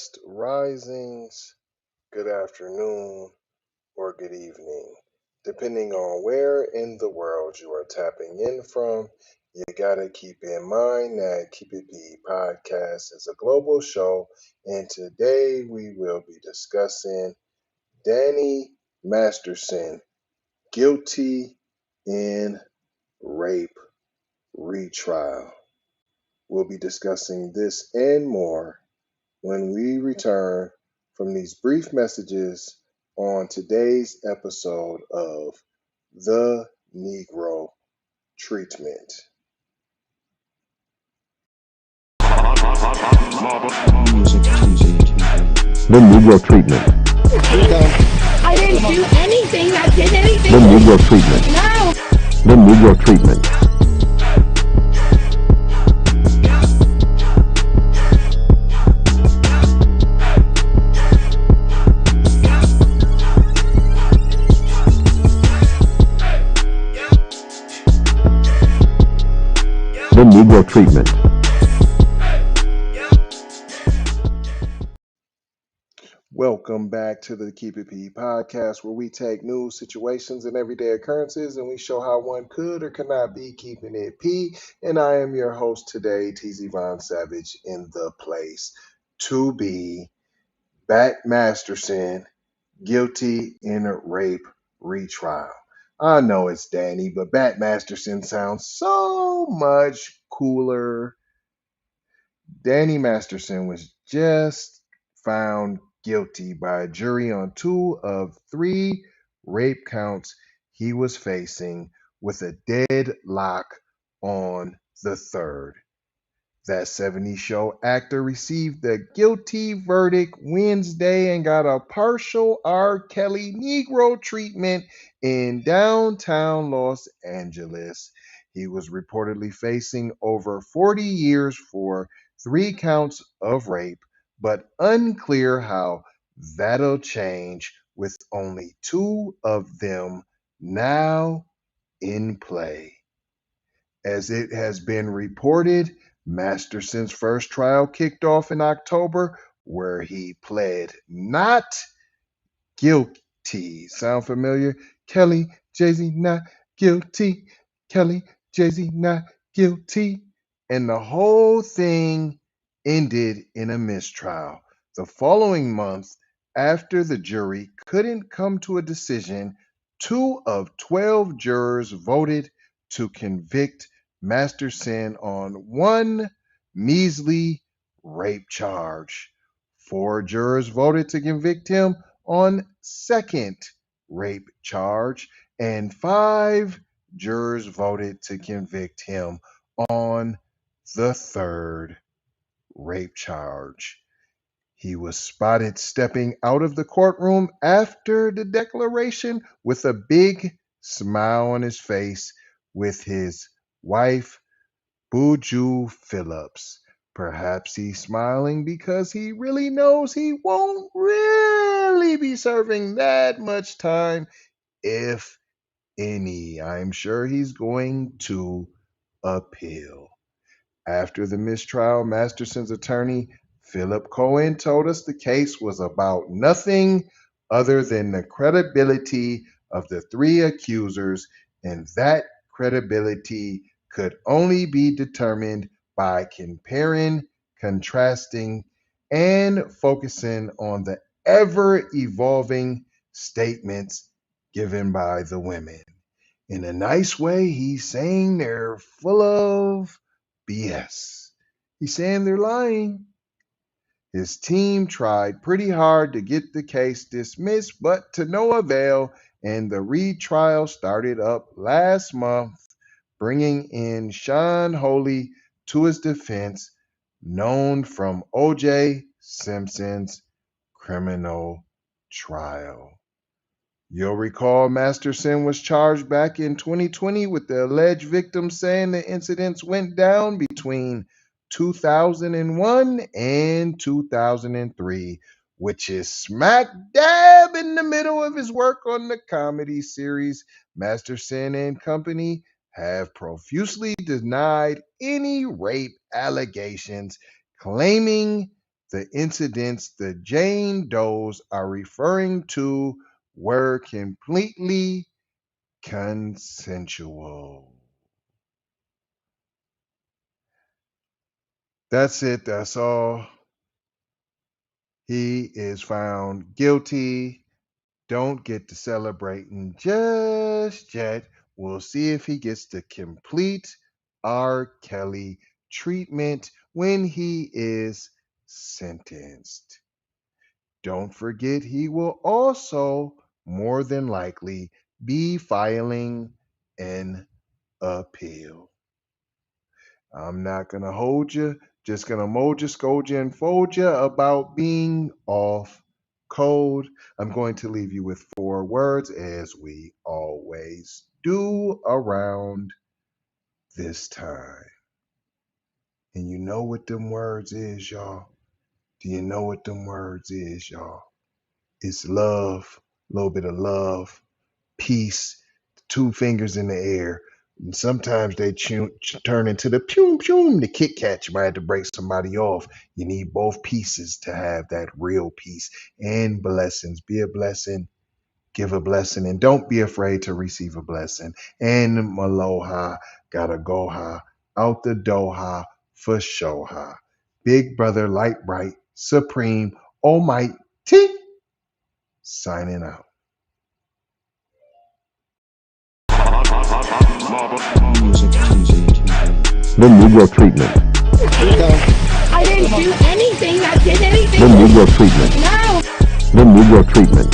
blessed risings, good afternoon, or good evening, depending on where in the world you are tapping in from. You gotta keep in mind that Keep It PE podcast is a global show, and today we will be discussing Danny Masterson, guilty in rape retrial. We'll be discussing this and more when we return from these brief messages on today's episode of The Negro Treatment. The Negro Treatment. I didn't do anything. I did anything. The Negro Treatment. No. The Negro Treatment. The Negro Treatment. Welcome back to the Keep It PE podcast, where we take news, situations, and everyday occurrences, and we show how one could or could not be keeping it P. And I am your host today, TZ Von Savage, in the place to be. Bat Masterson, guilty in rape retrial. I know it's Danny, but Bat Masterson sounds so much cooler. Danny Masterson was just found guilty by a jury on 2 of 3 rape counts he was facing, with a deadlock on the third. That 70s show actor received the guilty verdict Wednesday and got a partial R. Kelly Negro treatment in downtown Los Angeles. He was reportedly facing over 40 years for 3 counts of rape, but unclear how that'll change with only 2 of them now in play. As it has been reported, Masterson's first trial kicked off in October, where he pled not guilty. Sound familiar? Kelly, Jay-Z, not guilty. Kelly, Jay-Z, not guilty. And the whole thing ended in a mistrial. The following month, after the jury couldn't come to a decision, 2 of 12 jurors voted to convict Masterson on 1 measly rape charge. 4 jurors voted to convict him on 2nd rape charge, and 5 jurors voted to convict him on the 3rd rape charge. He was spotted stepping out of the courtroom after the declaration with a big smile on his face with his wife, Buju Phillips. Perhaps he's smiling because he really knows he won't really be serving that much time, if any. I'm sure he's going to appeal. After the mistrial, Masterson's attorney, Philip Cohen, told us the case was about nothing other than the credibility of the 3 accusers, and that credibility could only be determined by comparing, contrasting, and focusing on the ever-evolving statements given by the women. In a nice way, he's saying they're full of BS. He's saying they're lying. His team tried pretty hard to get the case dismissed, but to no avail, and the retrial started up last month, bringing in Sean Holy to his defense, known from O.J. Simpson's criminal trial. You'll recall Masterson was charged back in 2020 with the alleged victim saying the incidents went down between 2001 and 2003, which is smack dab in the middle of his work on the comedy series. Masterson and company have profusely denied any rape allegations, claiming The incidents the Jane Does are referring to were completely consensual. That's it. That's all. He is found guilty. Don't get to celebrating just yet. We'll see if he gets the complete R. Kelly treatment when he is sentenced. Don't forget, he will also more than likely be filing an appeal. I'm not going to hold you, just going to mold you, scold you, and fold you about being off code. I'm going to leave you with 4 words, as we always do around this time. And you know what them words is, y'all? Do you know what them words is, y'all? It's love, a little bit of love, peace, 2 fingers in the air. And sometimes they turn into the pew pew, the Kit Kat. You might have to break somebody off. You need both pieces to have that real peace and blessings. Be a blessing, give a blessing, and don't be afraid to receive a blessing. And Maloha, gotta go ha, out the doha, for sure ha. Big brother, light bright, supreme, almighty, signing out. The Negro treatment. I didn't do anything that did anything. The Negro treatment. No. The Negro treatment.